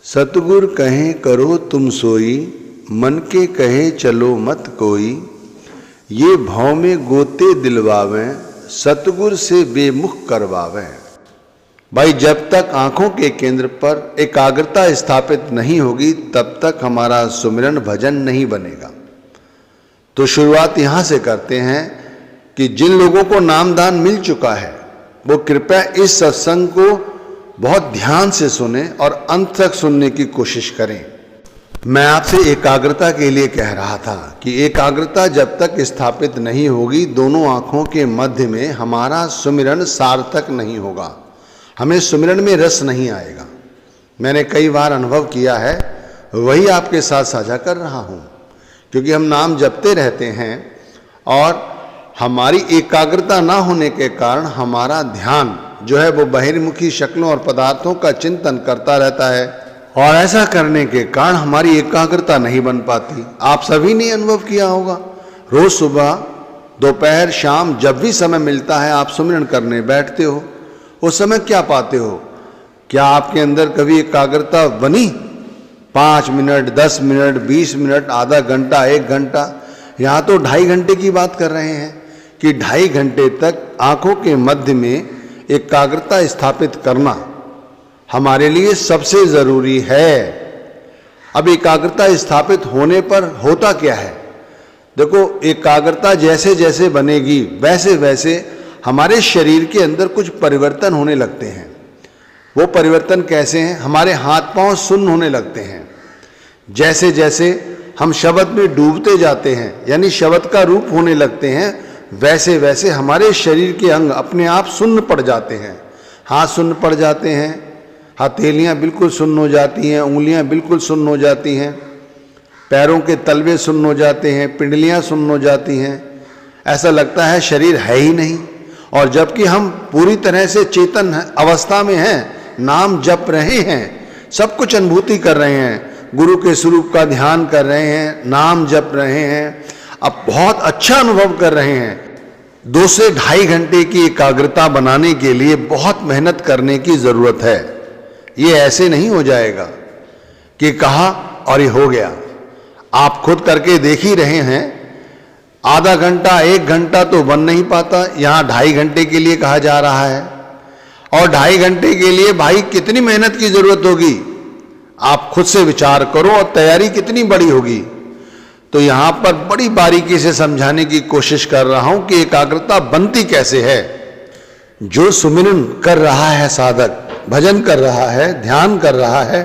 सतगुर कहें करो तुम सोई, मन के कहे चलो मत कोई। ये भौ में गोते दिलवावें, सतगुर से बेमुख करवावें। भाई जब तक आंखों के केंद्र पर एकाग्रता स्थापित नहीं होगी तब तक हमारा सुमिरन भजन नहीं बनेगा। तो शुरुआत यहाँ से करते हैं कि जिन लोगों को नामदान मिल चुका है वो कृपया इस सत्संग को बहुत ध्यान से सुने और अंत तक सुनने की कोशिश करें। मैं आपसे एकाग्रता के लिए कह रहा था कि एकाग्रता जब तक स्थापित नहीं होगी दोनों आंखों के मध्य में हमारा सुमिरन सार्थक नहीं होगा, हमें सुमिरन में रस नहीं आएगा। मैंने कई बार अनुभव किया है, वही आपके साथ साझा कर रहा हूँ, क्योंकि हम नाम जपते रहते हैं और हमारी एकाग्रता ना होने के कारण हमारा ध्यान जो है वो बहिर्मुखी शक्लों और पदार्थों का चिंतन करता रहता है और ऐसा करने के कारण हमारी एकाग्रता नहीं बन पाती। आप सभी ने अनुभव किया होगा, रोज सुबह दोपहर शाम जब भी समय मिलता है आप सुमिरन करने बैठते हो, उस समय क्या पाते हो? क्या आपके अंदर कभी एकाग्रता बनी? 5 मिनट, 10 मिनट, 20 मिनट, आधा घंटा, 1 घंटा, यहाँ तो 2.5 घंटे की बात कर रहे हैं कि 2.5 घंटे तक आंखों के मध्य में एकाग्रता स्थापित करना हमारे लिए सबसे जरूरी है। अब एकाग्रता स्थापित होने पर होता क्या है? देखो, एकाग्रता जैसे जैसे बनेगी वैसे वैसे हमारे शरीर के अंदर कुछ परिवर्तन होने लगते हैं। वो परिवर्तन कैसे हैं? हमारे हाथ पांव सुन्न होने लगते हैं। जैसे जैसे हम शब्द में डूबते जाते हैं, यानी शब्द का रूप होने लगते हैं, वैसे वैसे हमारे शरीर के अंग अपने आप सुन्न पड़ जाते हैं। हाथ सुन्न पड़ जाते हैं, हथेलियाँ बिल्कुल सुन्न हो जाती हैं, उंगलियाँ बिल्कुल सुन्न हो जाती हैं, पैरों के तलवे सुन्न हो जाते हैं, पिंडलियाँ सुन्न हो जाती हैं। ऐसा लगता है शरीर है ही नहीं, और जबकि हम पूरी तरह से चेतन अवस्था में हैं, नाम जप रहे हैं, सब कुछ अनुभूति कर रहे हैं, गुरु के स्वरूप का ध्यान कर रहे हैं, नाम जप रहे हैं, अब बहुत अच्छा अनुभव कर रहे हैं। 2 से 2.5 घंटे की एकाग्रता बनाने के लिए बहुत मेहनत करने की जरूरत है। ये ऐसे नहीं हो जाएगा कि कहा और ये हो गया। आप खुद करके देख ही रहे हैं, आधा घंटा 1 घंटा तो बन नहीं पाता, यहाँ 2.5 घंटे के लिए कहा जा रहा है। और 2.5 घंटे के लिए भाई कितनी मेहनत की जरूरत होगी, आप खुद से विचार करो, और तैयारी कितनी बड़ी होगी। तो यहां पर बड़ी बारीकी से समझाने की कोशिश कर रहा हूं कि एकाग्रता बनती कैसे है। जो सुमिरन कर रहा है साधक, भजन कर रहा है, ध्यान कर रहा है,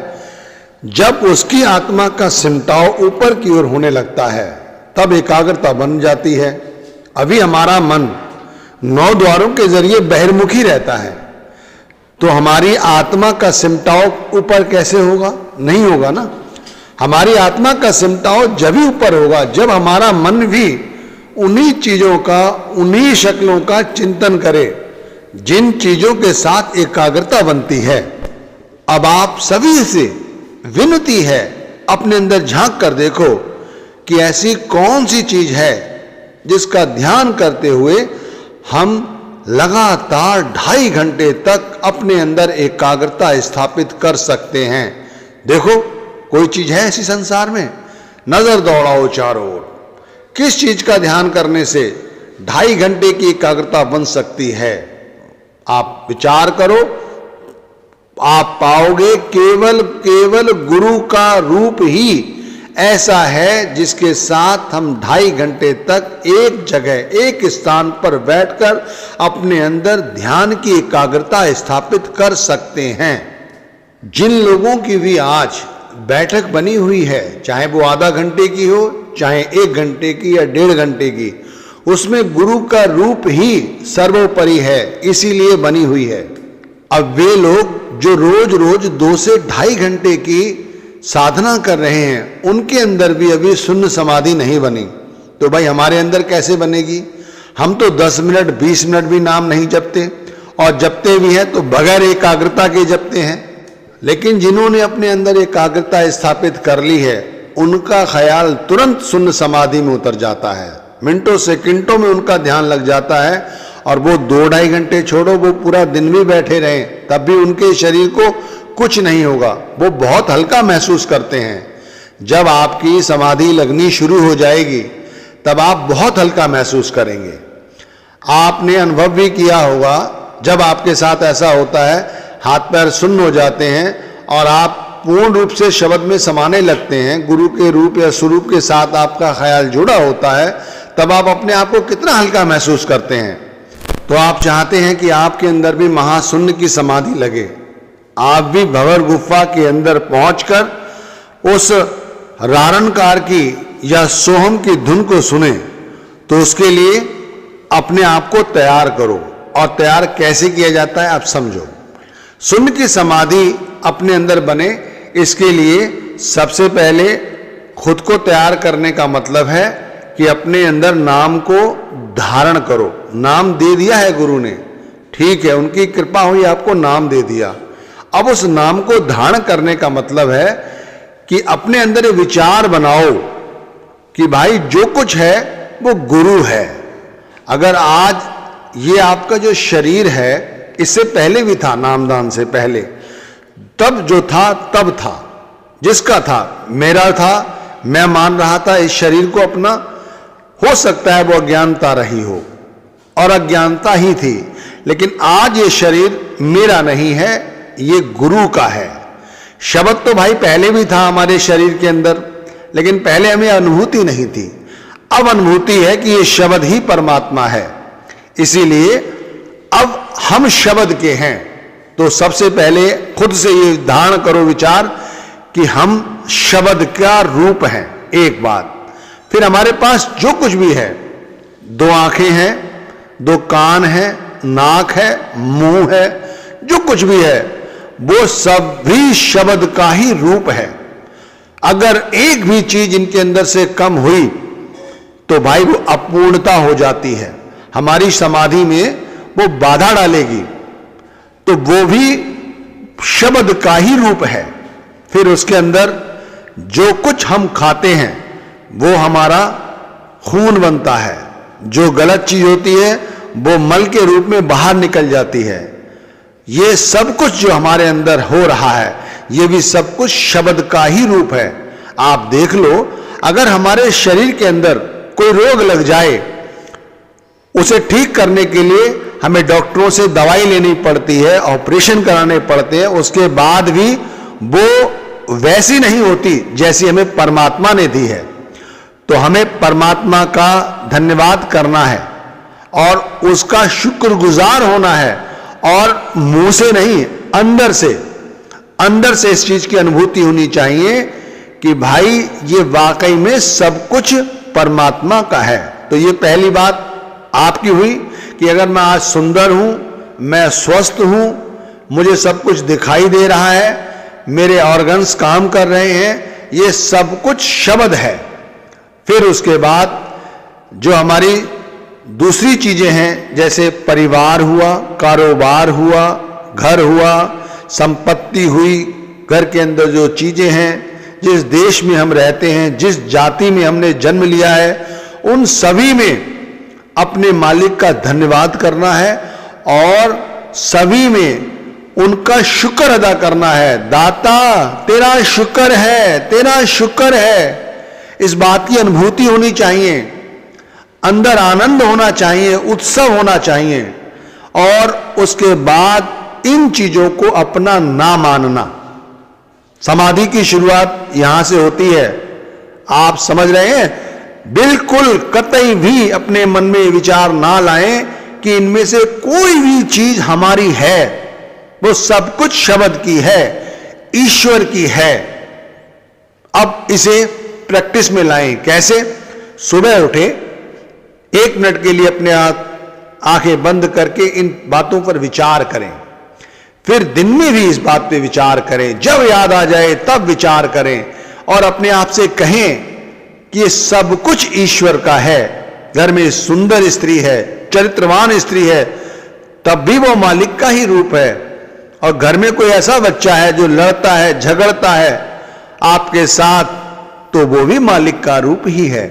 जब उसकी आत्मा का सिमटाव ऊपर की ओर होने लगता है तब एकाग्रता बन जाती है। अभी हमारा मन 9 द्वारों के जरिए बहिर्मुखी रहता है, तो हमारी आत्मा का सिमटाव ऊपर कैसे होगा? नहीं होगा ना। हमारी आत्मा का सिमटाव जब ही ऊपर होगा जब हमारा मन भी उन्हीं चीजों का, उन्हीं शक्लों का चिंतन करे जिन चीजों के साथ एकाग्रता बनती है। अब आप सभी से विनती है, अपने अंदर झांक कर देखो कि ऐसी कौन सी चीज है जिसका ध्यान करते हुए हम लगातार 2.5 घंटे तक अपने अंदर एकाग्रता स्थापित कर सकते हैं। देखो, कोई चीज है ऐसी संसार में? नजर दौड़ाओ चारों ओर, किस चीज का ध्यान करने से 2.5 घंटे की एकाग्रता बन सकती है? आप विचार करो, आप पाओगे केवल गुरु का रूप ही ऐसा है जिसके साथ हम 2.5 घंटे तक एक जगह, एक स्थान पर बैठकर अपने अंदर ध्यान की एकाग्रता स्थापित कर सकते हैं। जिन लोगों की भी आज बैठक बनी हुई है, चाहे वो आधा घंटे की हो, चाहे 1 घंटे की या 1.5 घंटे की, उसमें गुरु का रूप ही सर्वोपरि है, इसीलिए बनी हुई है। अब वे लोग जो रोज रोज 2 से 2.5 घंटे की साधना कर रहे हैं, उनके अंदर भी अभी शून्य समाधि नहीं बनी, तो भाई हमारे अंदर कैसे बनेगी? हम तो 10 मिनट 20 मिनट भी नाम नहीं जपते, और जपते भी हैं तो बगैर एकाग्रता के जपते हैं। लेकिन जिन्होंने अपने अंदर एकाग्रता स्थापित कर ली है, उनका ख्याल तुरंत शून्य समाधि में उतर जाता है, मिनटों सेकंडों में उनका ध्यान लग जाता है। और वो 2-2.5 घंटे छोड़ो, वो पूरा दिन भी बैठे रहें तब भी उनके शरीर को कुछ नहीं होगा, वो बहुत हल्का महसूस करते हैं। जब आपकी समाधि लगनी शुरू हो जाएगी तब आप बहुत हल्का महसूस करेंगे। आपने अनुभव भी किया होगा, जब आपके साथ ऐसा होता है, हाथ पैर सुन्न हो जाते हैं और आप पूर्ण रूप से शब्द में समाने लगते हैं, गुरु के रूप या स्वरूप के साथ आपका ख्याल जुड़ा होता है, तब आप अपने आप को कितना हल्का महसूस करते हैं। तो आप चाहते हैं कि आपके अंदर भी महाशून्य की समाधि लगे, आप भी भंवर गुफा के अंदर पहुंचकर उस रारणकार की या सोहम की धुन को सुने। तो उसके लिए अपने आप को तैयार करो, और तैयार कैसे किया जाता है आप समझो। शून्य की समाधि अपने अंदर बने, इसके लिए सबसे पहले खुद को तैयार करने का मतलब है कि अपने अंदर नाम को धारण करो। नाम दे दिया है गुरु ने, ठीक है, उनकी कृपा हुई, आपको नाम दे दिया। अब उस नाम को धारण करने का मतलब है कि अपने अंदर ये विचार बनाओ कि भाई जो कुछ है वो गुरु है। अगर आज ये आपका जो शरीर है, इससे पहले भी था, नामदान से पहले, तब जो था तब था, जिसका था मेरा था, मैं मान रहा था इस शरीर को अपना। हो सकता है वो अज्ञानता रही हो और अज्ञानता ही थी, लेकिन आज ये शरीर मेरा नहीं है, ये गुरु का है। शब्द तो भाई पहले भी था हमारे शरीर के अंदर, लेकिन पहले हमें अनुभूति नहीं थी। अब अनुभूति है कि ये शब्द ही परमात्मा है, इसीलिए अब हम शब्द के हैं। तो सबसे पहले खुद से ये धारण करो विचार कि हम शब्द का रूप हैं, एक बात। फिर हमारे पास जो कुछ भी है, 2 आंखें हैं, 2 कान हैं, नाक है, मुंह है, जो कुछ भी है वो सब भी शब्द का ही रूप है। अगर एक भी चीज इनके अंदर से कम हुई तो भाई वो अपूर्णता हो जाती है, हमारी समाधि में वो बाधा डालेगी। तो वो भी शब्द का ही रूप है। फिर उसके अंदर जो कुछ हम खाते हैं वो हमारा खून बनता है, जो गलत चीज होती है वो मल के रूप में बाहर निकल जाती है। ये सब कुछ जो हमारे अंदर हो रहा है, ये भी सब कुछ शब्द का ही रूप है। आप देख लो, अगर हमारे शरीर के अंदर कोई रोग लग जाए, उसे ठीक करने के लिए हमें डॉक्टरों से दवाई लेनी पड़ती है, ऑपरेशन कराने पड़ते हैं, उसके बाद भी वो वैसी नहीं होती जैसी हमें परमात्मा ने दी है। तो हमें परमात्मा का धन्यवाद करना है और उसका शुक्रगुजार होना है, और मुंह से नहीं, अंदर से इस चीज की अनुभूति होनी चाहिए कि भाई ये वाकई में सब कुछ परमात्मा का है। तो ये पहली बात आपकी हुई कि अगर मैं आज सुंदर हूं, मैं स्वस्थ हूं, मुझे सब कुछ दिखाई दे रहा है, मेरे ऑर्गन्स काम कर रहे हैं, ये सब कुछ शब्द है। फिर उसके बाद जो हमारी दूसरी चीजें हैं, जैसे परिवार हुआ, कारोबार हुआ, घर हुआ, संपत्ति हुई, घर के अंदर जो चीजें हैं, जिस देश में हम रहते हैं, जिस जाति में हमने जन्म लिया है, उन सभी में अपने मालिक का धन्यवाद करना है और सभी में उनका शुक्र अदा करना है। दाता तेरा शुक्र है, तेरा शुक्र है, इस बात की अनुभूति होनी चाहिए, अंदर आनंद होना चाहिए, उत्सव होना चाहिए। और उसके बाद इन चीजों को अपना ना मानना। समाधि की शुरुआत यहां से होती है, आप समझ रहे हैं। बिल्कुल कतई भी अपने मन में विचार ना लाएं कि इनमें से कोई भी चीज हमारी है, वो सब कुछ शब्द की है, ईश्वर की है। अब इसे प्रैक्टिस में लाएं। कैसे? सुबह उठे, 1 मिनट के लिए अपने आंखें बंद करके इन बातों पर विचार करें। फिर दिन में भी इस बात पे विचार करें, जब याद आ जाए तब विचार करें और अपने आप से कहें कि ये सब कुछ ईश्वर का है। घर में सुंदर स्त्री है, चरित्रवान स्त्री है, तब भी वो मालिक का ही रूप है। और घर में कोई ऐसा बच्चा है जो लड़ता है, झगड़ता है आपके साथ, तो वो भी मालिक का रूप ही है।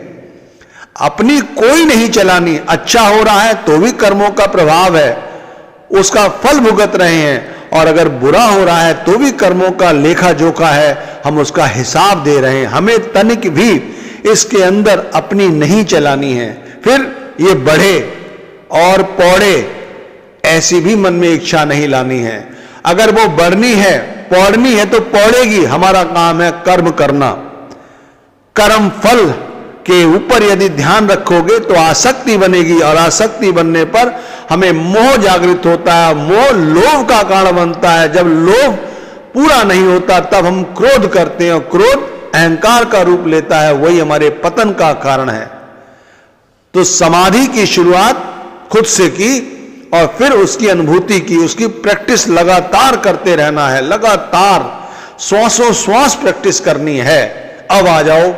अपनी कोई नहीं चलानी, अच्छा हो रहा है तो भी कर्मों का प्रभाव है, उसका फल भुगत रहे हैं। और अगर बुरा हो रहा है तो भी कर्मों का लेखा जोखा है, हम उसका हिसाब दे रहे हैं। हमें तनिक भी इसके अंदर अपनी नहीं चलानी है। फिर ये बढ़े और पौड़े, ऐसी भी मन में इच्छा नहीं लानी है। अगर वो बढ़नी है, पौड़नी है तो पौड़ेगी। हमारा काम है कर्म करना। कर्म फल के ऊपर यदि ध्यान रखोगे तो आसक्ति बनेगी, और आसक्ति बनने पर हमें मोह जागृत होता है। मोह लोभ का कारण बनता है। जब लोभ पूरा नहीं होता तब हम क्रोध करते हैं, और क्रोध अहंकार का रूप लेता है, वही हमारे पतन का कारण है। तो समाधि की शुरुआत खुद से की और फिर उसकी अनुभूति की, उसकी प्रैक्टिस लगातार करते रहना है। लगातार श्वासों श्वास प्रैक्टिस करनी है। अब आ जाओ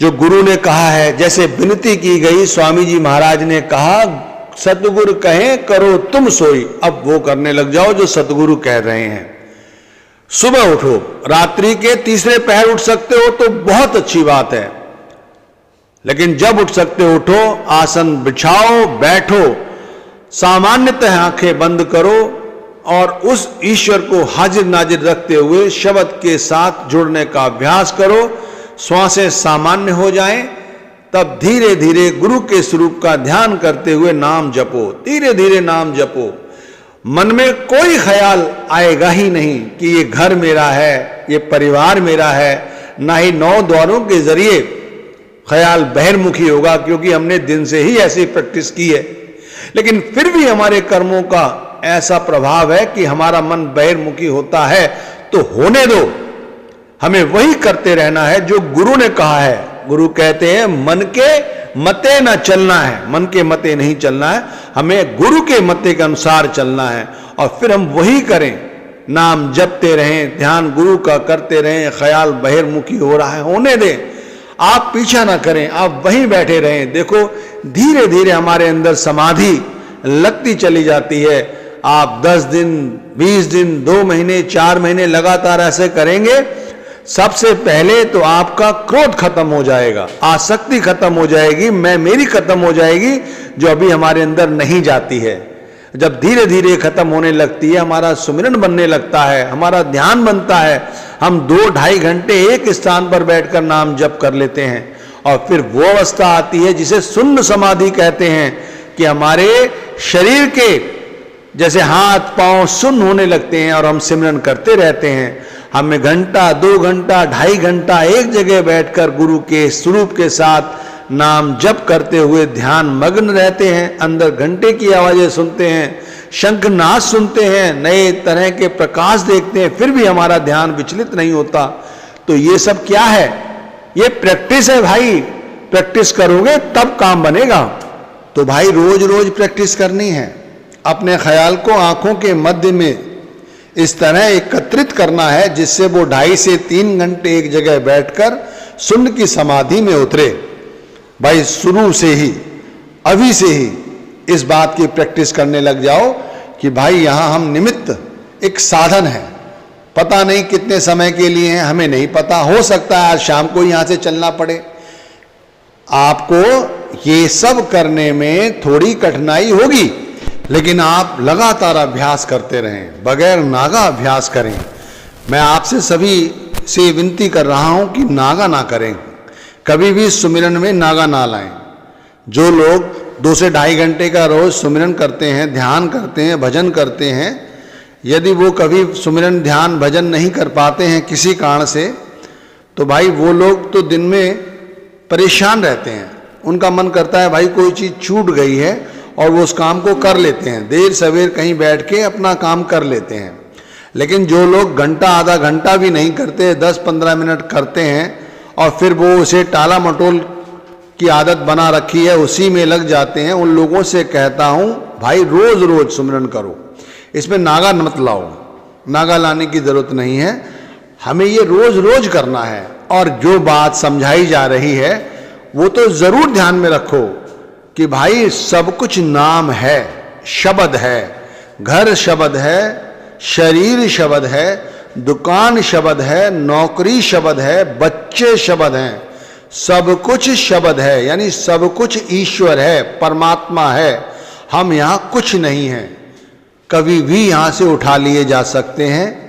जो गुरु ने कहा है, जैसे विनती की गई, स्वामी जी महाराज ने कहा सतगुरु कहें करो तुम सोई। अब वो करने लग जाओ जो सतगुरु कह रहे हैं। सुबह उठो, रात्रि के तीसरे पहर उठ सकते हो तो बहुत अच्छी बात है, लेकिन जब उठ सकते हो उठो, आसन बिछाओ, बैठो, सामान्यतः आंखें बंद करो और उस ईश्वर को हाजिर नाजिर रखते हुए शब्द के साथ जुड़ने का अभ्यास करो। श्वासें सामान्य हो जाएं, तब धीरे धीरे गुरु के स्वरूप का ध्यान करते हुए नाम जपो। धीरे धीरे नाम जपो। मन में कोई ख्याल आएगा ही नहीं कि ये घर मेरा है, ये परिवार मेरा है। ना ही 9 द्वारों के जरिए ख्याल बहिर्मुखी होगा, क्योंकि हमने दिन से ही ऐसी प्रैक्टिस की है। लेकिन फिर भी हमारे कर्मों का ऐसा प्रभाव है कि हमारा मन बहिर्मुखी होता है। तो होने दो, हमें वही करते रहना है जो गुरु ने कहा है। गुरु कहते हैं मन के मते न चलना है, मन के मते नहीं चलना है, हमें गुरु के मते के अनुसार चलना है। और फिर हम वही करें, नाम जपते रहें, ध्यान गुरु का करते रहें। ख्याल बहिर्मुखी हो रहा है, होने दें, आप पीछा ना करें, आप वहीं बैठे रहें। देखो धीरे धीरे हमारे अंदर समाधि लगती चली जाती है। आप 10 दिन, 20 दिन, 2 महीने, 4 महीने लगातार ऐसे करेंगे, सबसे पहले तो आपका क्रोध खत्म हो जाएगा, आसक्ति खत्म हो जाएगी, मैं मेरी खत्म हो जाएगी, जो अभी हमारे अंदर नहीं जाती है। जब धीरे धीरे खत्म होने लगती है, हमारा सुमिरन बनने लगता है, हमारा ध्यान बनता है, हम 2-2.5 घंटे एक स्थान पर बैठकर नाम जप कर लेते हैं। और फिर वो अवस्था आती है जिसे शून्य समाधि कहते हैं, कि हमारे शरीर के जैसे हाथ पांव शून्य होने लगते हैं और हम सिमरन करते रहते हैं। हमें घंटा, 2 घंटा, 2.5 घंटा एक जगह बैठकर गुरु के स्वरूप के साथ नाम जप करते हुए ध्यान मग्न रहते हैं। अंदर घंटे की आवाजें सुनते हैं, शंखनाद सुनते हैं, नए तरह के प्रकाश देखते हैं, फिर भी हमारा ध्यान विचलित नहीं होता। तो ये सब क्या है? ये प्रैक्टिस है भाई। प्रैक्टिस करोगे तब काम बनेगा। तो भाई रोज रोज प्रैक्टिस करनी है। अपने ख्याल को आंखों के मध्य में इस तरह एकत्रित करना है जिससे वो 2.5 से 3 घंटे एक जगह बैठकर शून्य की समाधि में उतरे। भाई शुरू से ही, अभी से ही इस बात की प्रैक्टिस करने लग जाओ कि भाई यहाँ हम निमित्त, एक साधन है। पता नहीं कितने समय के लिए हैं, हमें नहीं पता, हो सकता है आज शाम को यहाँ से चलना पड़े। आपको ये सब करने में थोड़ी कठिनाई होगी, लेकिन आप लगातार अभ्यास करते रहें, बगैर नागा अभ्यास करें। मैं आपसे सभी से विनती कर रहा हूं कि नागा ना करें, कभी भी सुमिरन में नागा ना लाएं। जो लोग 2 से 2.5 घंटे का रोज सुमिरन करते हैं, ध्यान करते हैं, भजन करते हैं, यदि वो कभी सुमिरन ध्यान भजन नहीं कर पाते हैं किसी कारण से, तो भाई वो लोग तो दिन में परेशान रहते हैं। उनका मन करता है भाई कोई चीज़ छूट गई है, और वो उस काम को कर लेते हैं, देर सवेर कहीं बैठ के अपना काम कर लेते हैं। लेकिन जो लोग घंटा, आधा घंटा भी नहीं करते, 10-15 मिनट करते हैं और फिर वो उसे टाला मटोल की आदत बना रखी है, उसी में लग जाते हैं, उन लोगों से कहता हूँ भाई रोज रोज सुमिरन करो। इसमें नागा मत लाओ, नागा लाने की जरूरत नहीं है, हमें ये रोज रोज करना है। और जो बात समझाई जा रही है वो तो जरूर ध्यान में रखो कि भाई सब कुछ नाम है, शब्द है, घर शब्द है, शरीर शब्द है, दुकान शब्द है, नौकरी शब्द है, बच्चे शब्द हैं, सब कुछ शब्द है। यानी सब कुछ ईश्वर है, परमात्मा है, हम यहाँ कुछ नहीं हैं। कभी भी यहां से उठा लिए जा सकते हैं।